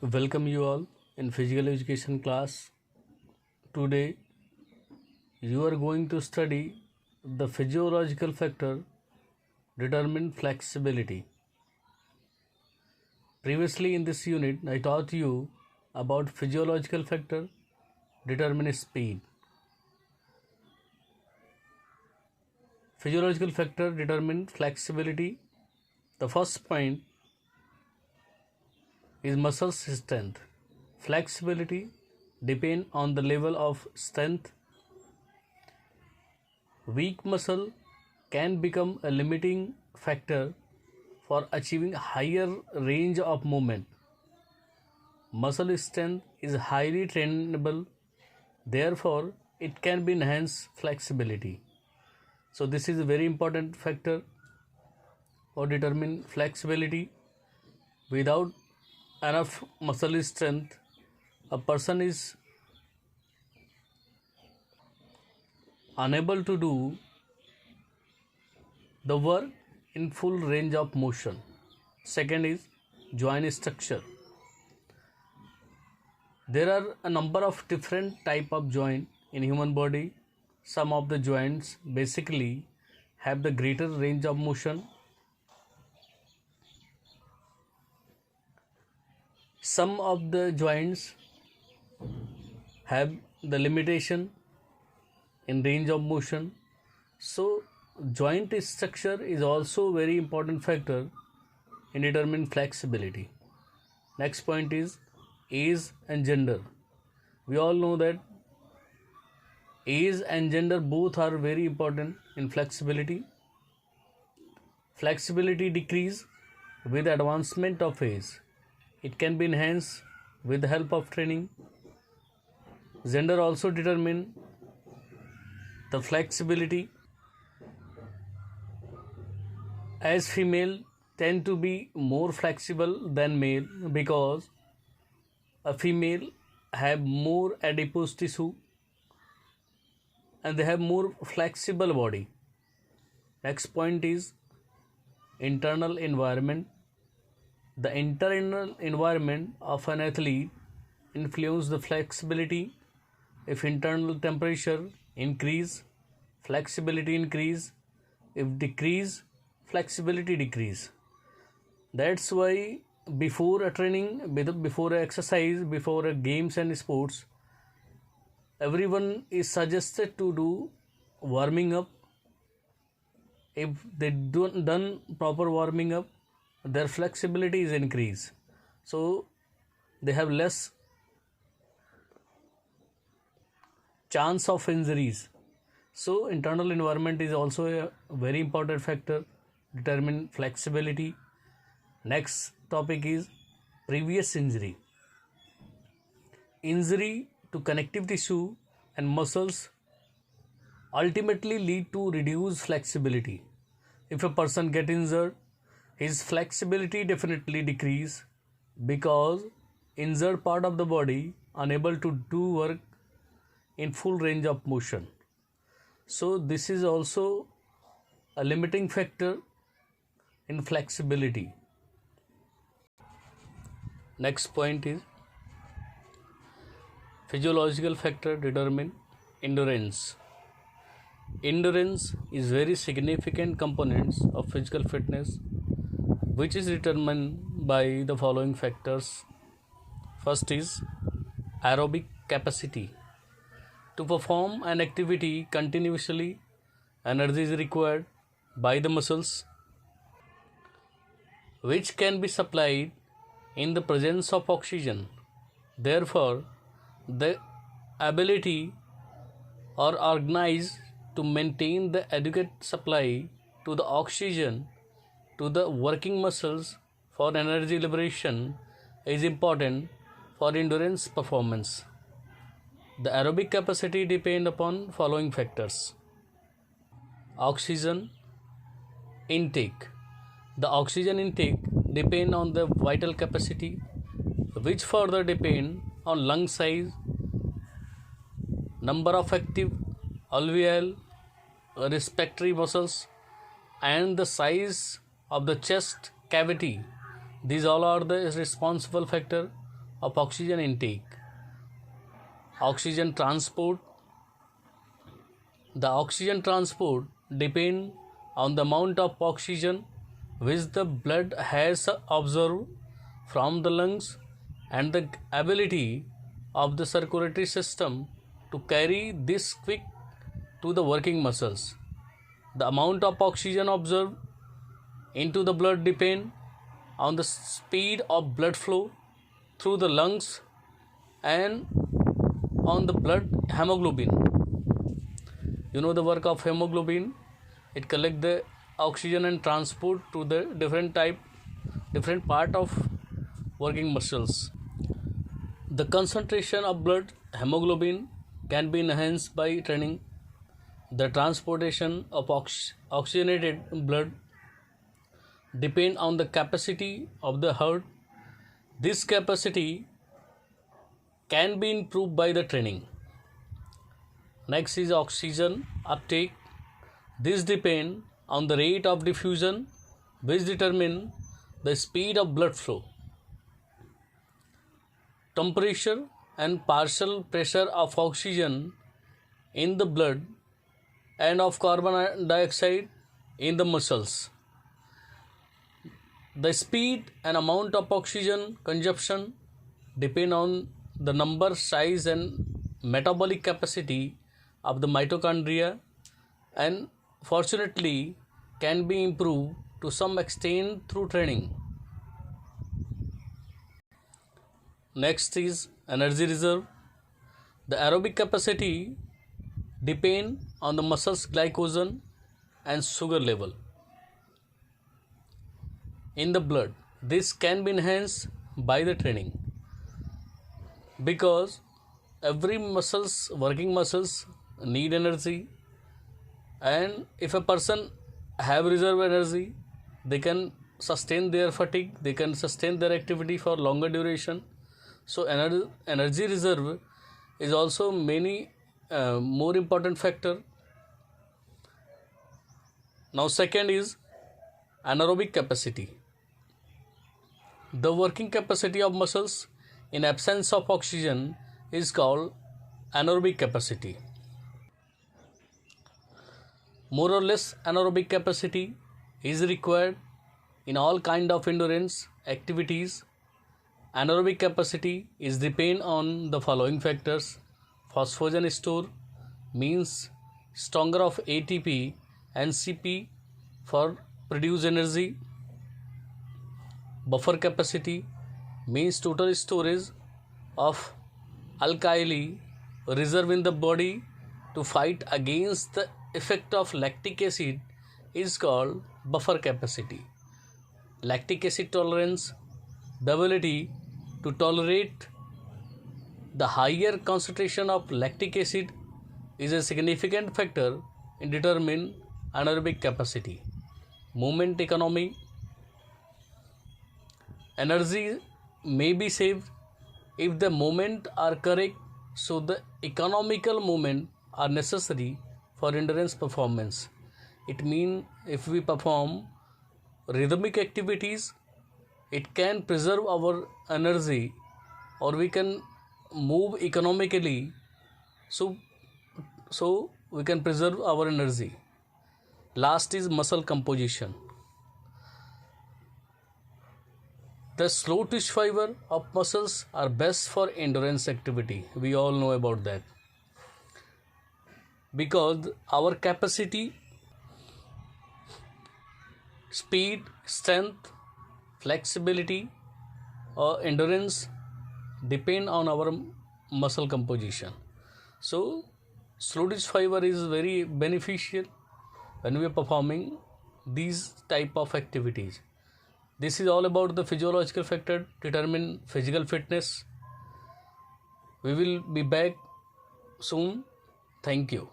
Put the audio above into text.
Welcome you all in physical education class. Today you are going to study the physiological factor determine flexibility. Previously in this unit I taught you about physiological factor determine speed. Physiological factor determine flexibility. The first point is muscle strength. Flexibility depend on the level of strength. Weak muscle can become a limiting factor for achieving higher range of movement. Muscle strength is highly trainable, therefore it can be enhance flexibility. So this is a very important factor for determine flexibility. Without enough muscle strength, a person is unable to do the work in full range of motion. Second is joint structure. There are a number of different type of joint in human body. Some of the joints basically have the greater range of motion. Some of the joints have the limitation in range of motion. So joint structure is also very important factor in determining flexibility. Next point is age and gender. We all know that age and gender both are very important in flexibility. Flexibility decrease with advancement of age. It can be enhanced with the help of training. Gender also determine the flexibility, as female tend to be more flexible than male because a female have more adipose tissue and they have more flexible body. Next point is internal environment. The internal environment of an athlete influence the flexibility. If internal temperature increase, flexibility increase. If decrease, flexibility decrease. That's why before a training, before a exercise, before a games and sports, everyone is suggested to do warming up. If they don't done proper warming up, their flexibility is increased. So they have less chance of injuries. So internal environment is also a very important factor determine flexibility. Next topic is previous injury. Injury to connective tissue and muscles ultimately lead to reduced flexibility. If a person get injured, his flexibility definitely decrease because injured part of the body unable to do work in full range of motion. So this is also a limiting factor in flexibility. Next point is physiological factor determine endurance. Endurance is very significant components of physical fitness which is determined by the following factors. First is aerobic capacity. To perform an activity continuously, energy is required by the muscles which can be supplied in the presence of oxygen. Therefore, the ability or organize to maintain the adequate supply to the oxygen to the working muscles for energy liberation is important for endurance performance. The aerobic capacity depend upon following factors. Oxygen intake. The oxygen intake depend on the vital capacity which further depend on lung size, number of active alveoli, respiratory muscles and the size of the chest cavity. These all are the responsible factor of oxygen intake. Oxygen transport. The oxygen transport depends on the amount of oxygen which the blood has absorbed from the lungs and the ability of the circulatory system to carry this quick to the working muscles. The amount of oxygen absorbed into the blood depends on the speed of blood flow through the lungs and on the blood hemoglobin. You know the work of hemoglobin. It collects the oxygen and transport to the different part of working muscles. The concentration of blood hemoglobin can be enhanced by training. The transportation of oxygenated blood depend on the capacity of the heart. This capacity can be improved by the training. Next is oxygen uptake. This depends on the rate of diffusion, which determine the speed of blood flow. Temperature and partial pressure of oxygen in the blood and of carbon dioxide in the muscles. The speed and amount of oxygen consumption depend on the number, size and metabolic capacity of the mitochondria, and fortunately can be improved to some extent through training. Next is energy reserve. The aerobic capacity depend on the muscles glycogen and sugar level in the blood. This can be enhanced by the training, because every working muscles need energy, and if a person have reserve energy, they can sustain their fatigue, they can sustain their activity for longer duration. So energy reserve is also many more important factor. Now second is anaerobic capacity. The working capacity of muscles in absence of oxygen is called anaerobic capacity. More or less anaerobic capacity is required in all kind of endurance activities. Anaerobic capacity is depend on the following factors: phosphagen store means stronger of ATP and CP for produce energy. Buffer capacity means total storage of alkali reserve in the body to fight against the effect of lactic acid is called buffer capacity. Lactic acid tolerance, the ability to tolerate the higher concentration of lactic acid, is a significant factor in determining anaerobic capacity. Movement economy. Energy may be saved if the movement are correct, so the economical movement are necessary for endurance performance. It means if we perform rhythmic activities, it can preserve our energy, or we can move economically, so we can preserve our energy. Last is muscle composition. The slow twitch fiber of muscles are best for endurance activity. We all know about that, because our capacity, speed, strength, flexibility or endurance depend on our muscle composition. So slow twitch fiber is very beneficial when we are performing these type of activities. This is all about the physiological factor determine physical fitness. We will be back soon. Thank you.